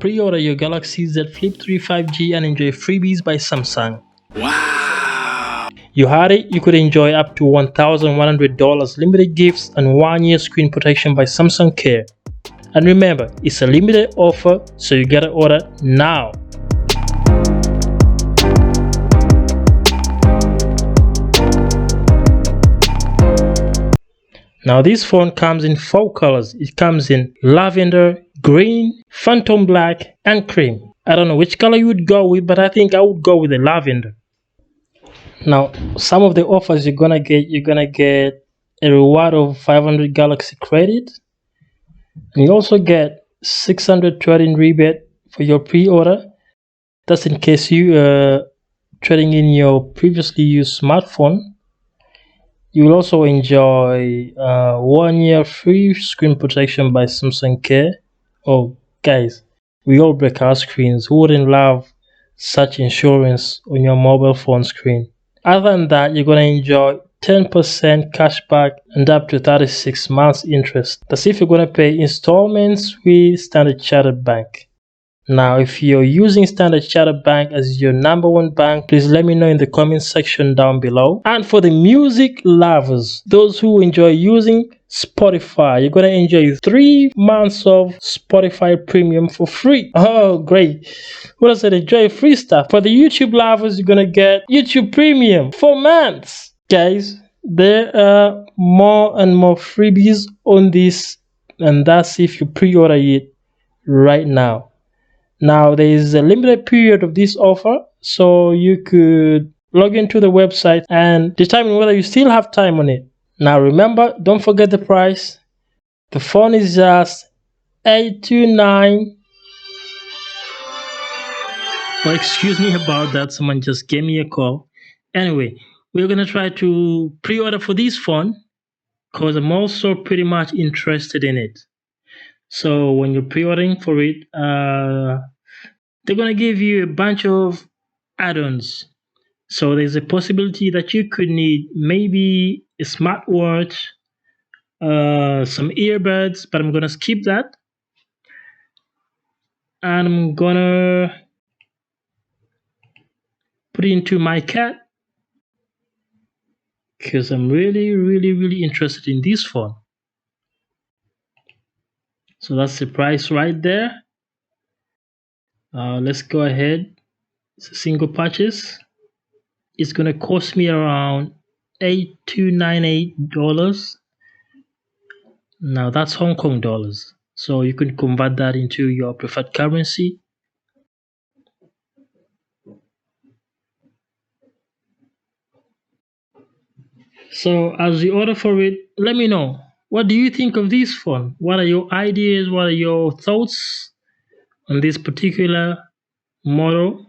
pre-order your Galaxy Z Flip3 5G and enjoy freebies by Samsung. Wow! You had it, you could enjoy up to $1,100 limited gifts and 1-year screen protection by Samsung Care. And remember, it's a limited offer, so you gotta order now. Now this phone comes in 4 colors. It comes in lavender, green, phantom black, and cream. I don't know which color you would go with, but I think I would go with the lavender. Now, some of the offers you're gonna get a reward of 500 Galaxy credit, and you also get 600 trade-in rebate for your pre-order. That's in case you trading in your previously used smartphone. You will also enjoy 1-year free screen protection by Samsung Care. Oh, guys, we all break our screens. Who wouldn't love such insurance on your mobile phone screen? Other than that, you're going to enjoy 10% cashback and up to 36 months interest. That's if you're going to pay installments with Standard Chartered Bank. Now, if you're using Standard Chartered Bank as your #1 bank, please let me know in the comment section down below. And for the music lovers, those who enjoy using Spotify, you're going to enjoy 3 months of Spotify Premium for free. Oh, great. What I said, enjoy free stuff. For the YouTube lovers, you're going to get YouTube Premium for months. Guys, there are more and more freebies on this, and that's if you pre-order it right now. Now, there is a limited period of this offer, so you could log into the website and determine whether you still have time on it. Now, remember, don't forget the price. The phone is just $829. Oh, excuse me about that. Someone just gave me a call. Anyway, we're going to try to pre-order for this phone because I'm also pretty much interested in it. So when you're pre-ordering for it, they're going to give you a bunch of add-ons. So there's a possibility that you could need maybe a smartwatch, some earbuds, but I'm going to skip that. And I'm going to put it into my cat because I'm really interested in this phone. So that's the price right there. Let's go ahead. It's a single purchase. It's going to cost me around $8,298. Now that's Hong Kong dollars. So you can convert that into your preferred currency. So as you order for it, let me know. What do you think of this phone? What are your ideas? What are your thoughts on this particular model?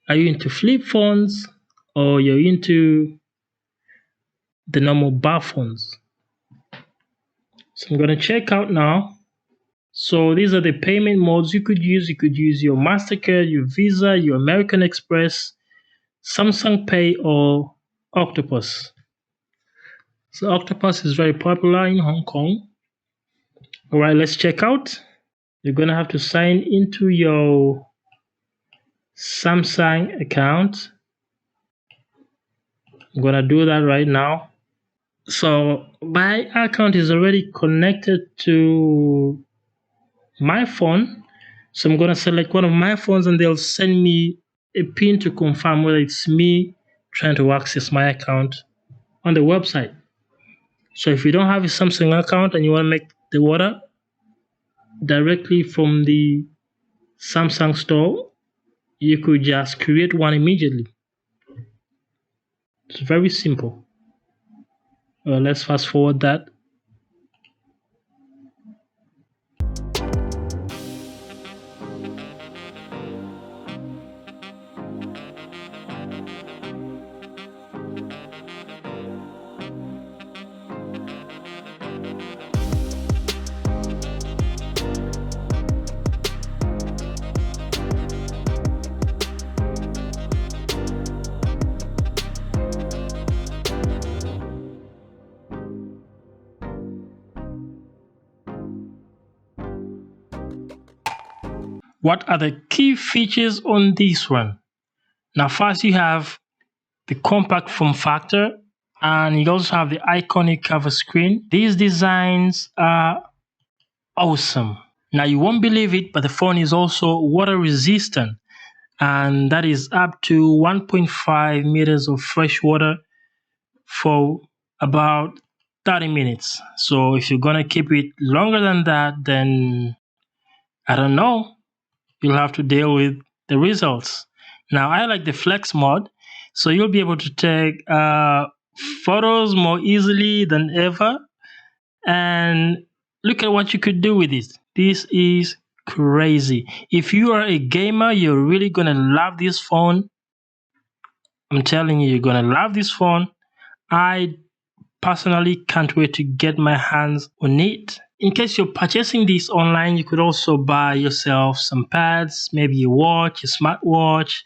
Are you into flip phones or you're into the normal bar phones? So I'm going to check out now. So these are the payment modes you could use. You could use your MasterCard, your Visa, your American Express, Samsung Pay, or Octopus. So Octopus is very popular in Hong Kong. All right, let's check out. You're going to have to sign into your Samsung account. I'm going to do that right now. So my account is already connected to my phone. So I'm going to select one of my phones and they'll send me a pin to confirm whether it's me trying to access my account on the website. So if you don't have a Samsung account and you want to make the order directly from the Samsung store, you could just create one immediately. It's very simple. Let's fast forward that. What are the key features on this one? Now, first you have the compact form factor, and you also have the iconic cover screen. These designs are awesome. Now, you won't believe it, but the phone is also water resistant, and that is up to 1.5 meters of fresh water for about 30 minutes. So if you're gonna keep it longer than that, then I don't know, you'll have to deal with the results. Now, I like the flex mode, so you'll be able to take photos more easily than ever. And look at what you could do with this. This is crazy. If you are a gamer, you're really gonna love this phone. I'm telling you, you're gonna love this phone. I personally can't wait to get my hands on it. In case you're purchasing this online, you could also buy yourself some pads, maybe a watch, a smartwatch,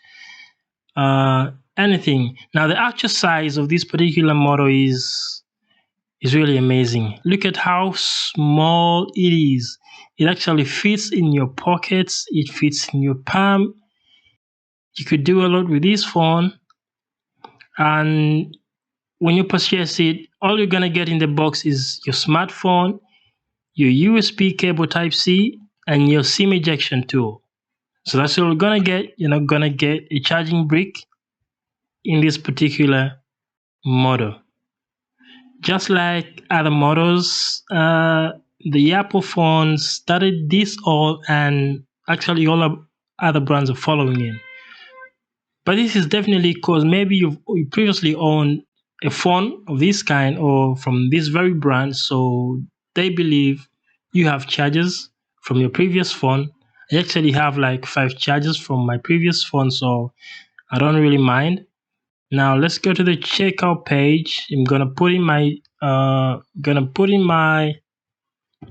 anything. Now, the actual size of this particular model is really amazing. Look at how small it is. It actually fits in your pockets. It fits in your palm. You could do a lot with this phone. And when you purchase it, all you're gonna get in the box is your smartphone, your USB cable Type-C, and your SIM ejection tool. So that's all you're gonna get. You're not gonna get a charging brick in this particular model. Just like other models, the Apple phones started this all, and actually all other brands are following in. But this is definitely because maybe you previously owned a phone of this kind or from this very brand, so they believe you have chargers from your previous phone. I actually have like 5 chargers from my previous phone, so I don't really mind. Now let's go to the checkout page. I'm gonna put in my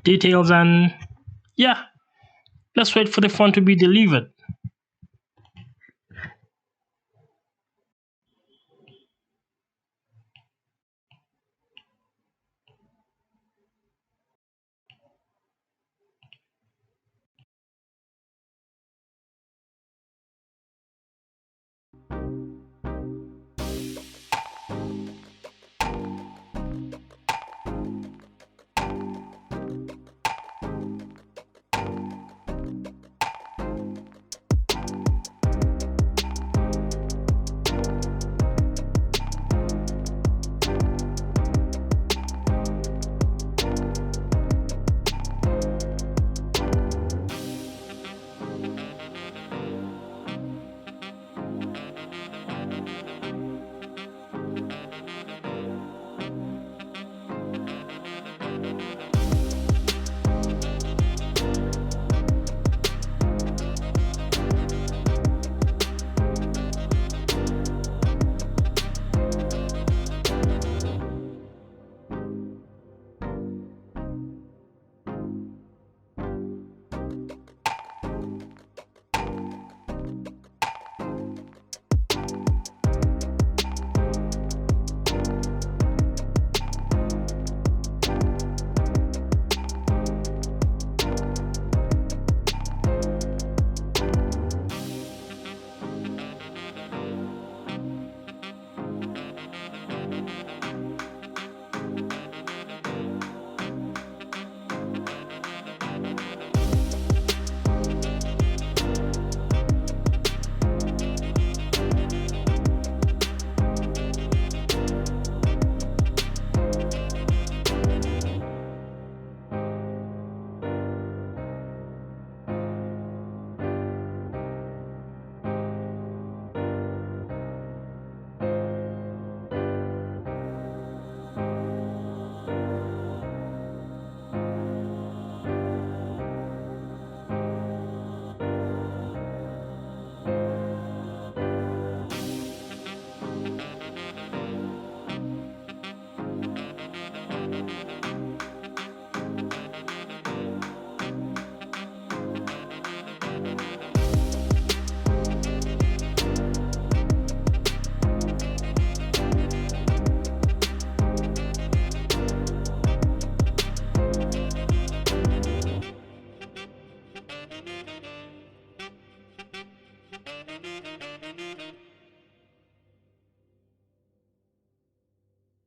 details, and yeah, let's wait for the phone to be delivered.